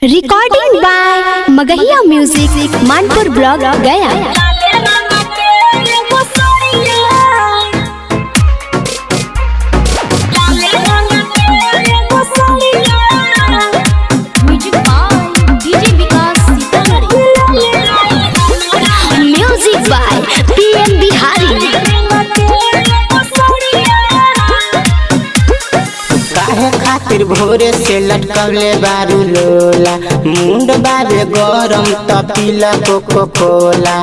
Recording by Magahiya music Manpur block Gaya. Music by PM Bihari. खातिर भोरे से लटकवले बारू लोला, मुंड बाबे गरम तपीला कोको कोला,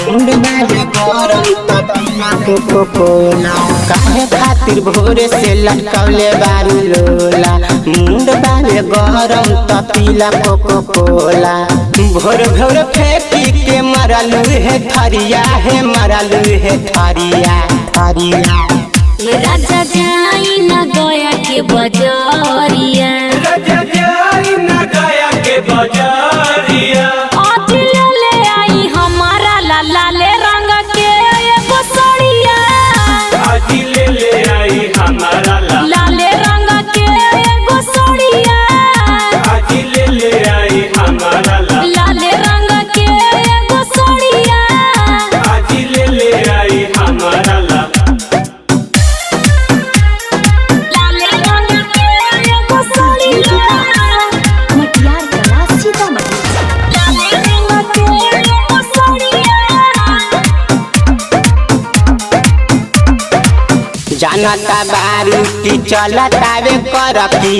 मुंड बाबे गरम तपीला कोको कोला। काहे खातिर भोरे से लटकवले बारू लोला, मुंड बाबे गरम तपीला कोको कोला। भोर भोर फेंकी के मरलू है थरिया, है मरलू है थरिया थरिया। राजा जाई ना गया के बजरिया, राजा जाई ना गया के बजरिया। आज ले आई हमारा लाला ले रंग के एगो सड़िया, आज ले आई हमारा लाले रंग के एगो सड़िया, आज ले आई हमारा लाले रंग के एगो सड़िया, आज ले आई हमारा जानता बारू की चलतावे करती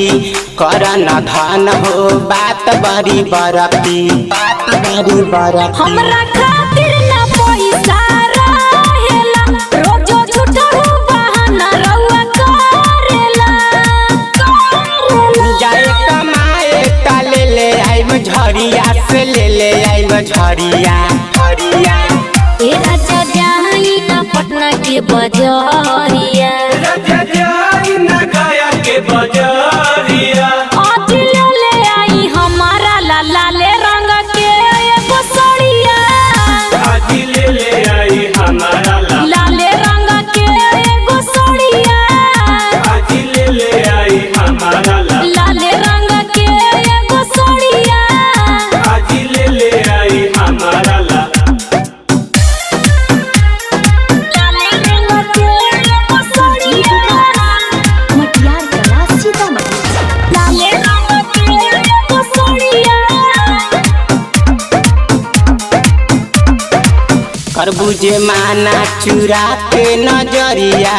करन धन हो बात बड़ी बरती, बात बड़ी बरती। हमरा खातिर ना पैसा रहेला, रोजो झूठा बहाना रउआ करेला। जाए कमाए ता ले आइम झरिया से ले आइम झरिया झरिया। ए राजा जाई ना पटना के बजरिया, राजा जाई ना गया के बजरिया। आज ले आई हमारा लाला ले रंग के एगो सड़िया, आज ले आई हमारा लाले रंग के एगो सड़िया, आज ले आई हमारा लाले रंग के एगो सड़िया, आज ले आई हमारा लाले रंग के एगो सड़िया, मटियार कला सीतामढ़ी। लाले रंग के एगो सड़िया, करबूजे माना चुरा के नजरिया,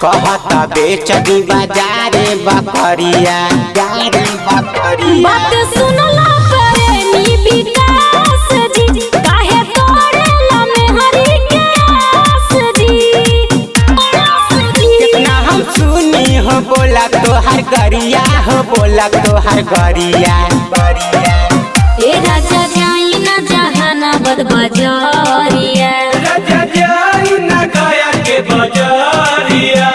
कहता बेच दी बाजारे बकरिया बाजारे बकरिया। बात सुनला प्रेमी विकास जी, काहे तोड़ेला मेहरी के आस जी। कितना हम सुनी हो बोला तोहर गरिया, हो बोला तोहर गरिया गरिया। ए राजा जाई ना जहानाबाद बजरिया, राजा जाई ना गया के बजरिया।